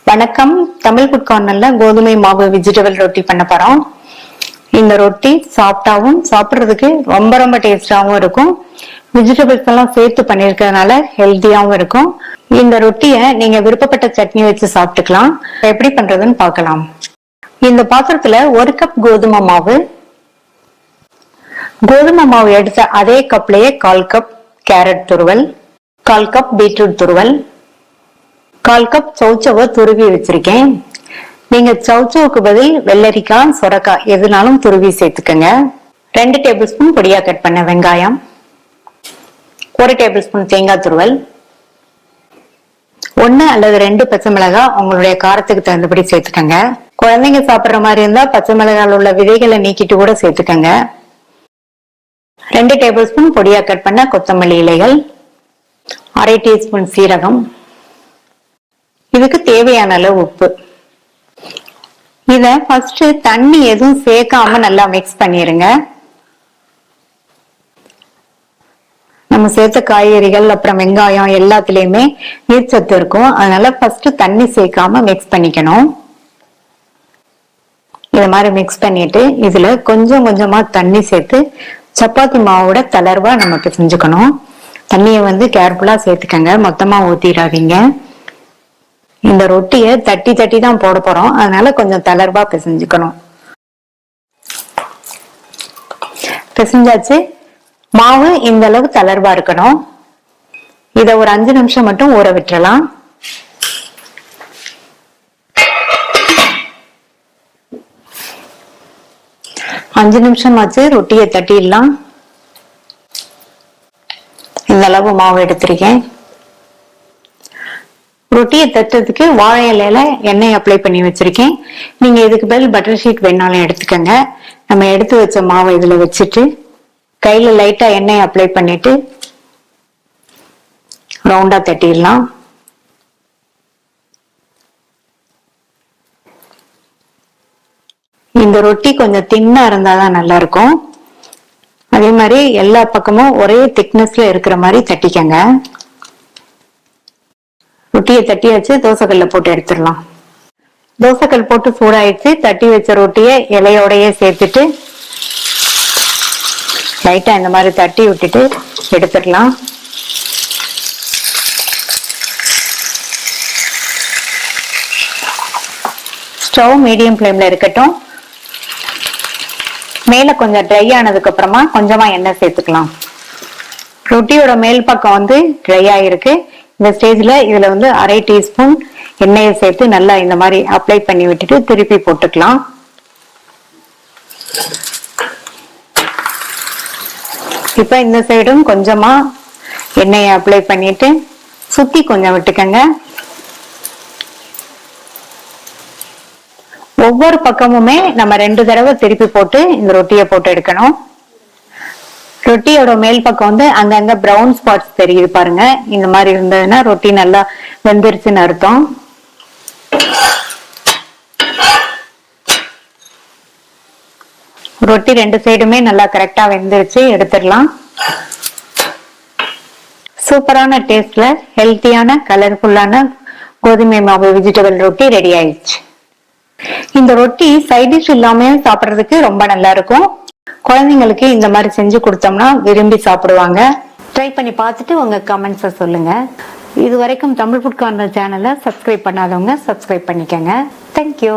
வணக்கம். தமிழ் ஃபுட் கார்னர்ல கோதுமை மாவு வெஜிடபிள் ரொட்டி பண்ண போறோம். இந்த ரொட்டி சாப்பிட்டாவும் சாப்பிட்றதுக்கு ரொம்ப ரொம்ப டேஸ்டாவும் இருக்கும். வெஜிடபிள்ஸ் எல்லாம் சேர்த்து பண்ணிருக்கிறதுனால ஹெல்த்தியாவும் இருக்கும். இந்த ரொட்டியை நீங்க விருப்பப்பட்ட சட்னி வச்சு சாப்பிட்டுக்கலாம். எப்படி பண்றதுன்னு பார்க்கலாம். இந்த பாத்திரத்துல 1 கப் கோதுமை மாவு எடுத்த அதே கப்லயே 1/4 கப் கேரட் துருவல், 1/4 கப் பீட்ரூட் துருவல், 1/4 கப் சௌச்சவை துருவி வச்சிருக்கேன். நீங்க சௌச்சவுக்கு பதில் வெள்ளரிக்காய், சொரக்காய் எதுனாலும் துருவி சேர்த்துக்கங்க. 2 டேபிள் ஸ்பூன் பொடியா கட் பண்ண வெங்காயம், 1 டேபிள் ஸ்பூன் தேங்காய் துருவல், 1 அல்லது 2 பச்சை மிளகாய் உங்களுடைய காரத்துக்கு தகுந்தபடி சேர்த்துக்கங்க. குழந்தைங்க சாப்பிட்ற மாதிரி இருந்தா பச்சை மிளகாயில் உள்ள விதைகளை நீக்கிட்டு கூட சேர்த்துக்கங்க. 2 டேபிள் ஸ்பூன் பொடியா கட் பண்ண கொத்தமல்லி இலைகள், 1/2 டீஸ்பூன் சீரகம், இதுக்கு தேவையான அளவு உப்பு. இத ஃபர்ஸ்ட் தண்ணி எதுவும் சேர்க்காம நல்லா மிக்ஸ் பண்ணிருங்க. நம்ம சேர்த்த காய்கறிகள் அப்புறம் வெங்காயம் எல்லாத்துலயுமே நீர்ச்சத்து இருக்கும். அதனால ஃபர்ஸ்ட் தண்ணி சேர்க்காம மிக்ஸ் பண்ணிக்கணும். இத மாதிரி மிக்ஸ் பண்ணிட்டு இதுல கொஞ்சம் கொஞ்சமா தண்ணி சேர்த்து சப்பாத்தி மாவோட தளர்வா நமக்கு செஞ்சுக்கணும். தண்ணியை கேர்ஃபுல்லா சேர்த்துக்கங்க, மொத்தமா ஊத்திடாதீங்க. இந்த ரொட்டியை தட்டி தட்டி தான் போட போறோம், அதனால கொஞ்சம் தளர்வா பிசைஞ்சுக்கணும். பிசைஞ்சாச்சு. மாவு இந்த அளவு தளர்வா இருக்கணும். இத ஒரு 5 நிமிஷம் மட்டும் ஊற விட்டுறலாம். அஞ்சு நிமிஷம் ஆச்சு. ரொட்டியை தட்டிடலாம். இந்த அளவு மாவு எடுத்திருக்கேன். ரொட்டியை தட்டுறதுக்கு வாழை இலையில எண்ணெய் அப்ளை பண்ணி வச்சிருக்கேன். நீங்க இதுக்கு பதில் பட்டர் ஷீட் வேணாலும் எடுத்துக்கங்க. நம்ம எடுத்து வச்ச மாவை இதுல வச்சுட்டு கையில லைட்டா எண்ணெய் அப்ளை பண்ணிட்டு ரவுண்டா தட்டிடலாம். இந்த ரொட்டி கொஞ்சம் தின்னா இருந்தாதான் நல்லா இருக்கும். அதே மாதிரி எல்லா பக்கமும் ஒரே திக்னஸ்ல இருக்கிற மாதிரி தட்டிக்கங்க. ரொட்டியை தட்டியாச்சு. தோசைக்கல்ல போட்டு எடுத்துடலாம். தோசைக்கல் போட்டு சூடாயிடுச்சு. தட்டி வச்ச ரொட்டியை இலையோடையே சேர்த்துட்டு லைட்டா இந்த மாதிரி தட்டி விட்டுட்டு எடுத்துடலாம். ஸ்டவ் மீடியம் ஃப்ளேம்ல இருக்கட்டும். மேல கொஞ்சம் ட்ரை ஆனதுக்கு அப்புறமா கொஞ்சமா எண்ணெய் சேர்த்துக்கலாம். ரொட்டியோட மேல் பக்கம் ட்ரை ஆயிருக்கு. இந்த ஸ்டேஜ்ல இதுல 1/2 டீஸ்பூன் எண்ணெயை சேர்த்து நல்லா இந்த மாதிரி அப்ளை பண்ணி விட்டுட்டு திருப்பி போட்டுக்கலாம். இப்ப இந்த சைடும் கொஞ்சமா எண்ணெயை அப்ளை பண்ணிட்டு சுத்தி கொஞ்சம் விட்டுக்கங்க. ஒவ்வொரு பக்கமுமே நம்ம 2 தடவை திருப்பி போட்டு இந்த ரொட்டியை போட்டு எடுக்கணும். ரொட்டியோட மேல் பக்கம் அங்கங்க பிரவுன் ஸ்பாட்ஸ் தெரியுது பாருங்க. இந்த மாதிரி இருந்ததுன்னா ரொட்டி நல்லா வெந்துருச்சுன்னு அர்த்தம். ரொட்டி 2 சைடுமே நல்லா கரெக்டா வெந்துருச்சு. எடுத்துடலாம். சூப்பரான டேஸ்ட்ல ஹெல்த்தியான கலர்ஃபுல்லான கோதுமை மாவு வெஜிடபிள் ரொட்டி ரெடி ஆயிடுச்சு. இந்த ரொட்டி சைட் டிஷ் இல்லாம சாப்பிட்றதுக்கு ரொம்ப நல்லா இருக்கும். குழந்தைங்களுக்கு இந்த மாதிரி செஞ்சு கொடுத்தோம்னா விரும்பி சாப்பிடுவாங்க. ட்ரை பண்ணி பார்த்துட்டு உங்க கமெண்ட்ஸை சொல்லுங்க. இது வரைக்கும் தமிழ் ஃபுட் கார்னர் சேனலை சப்ஸ்கிரைப் பண்ணாதவங்க சப்ஸ்கிரைப் பண்ணிக்கங்க. தேங்க்யூ.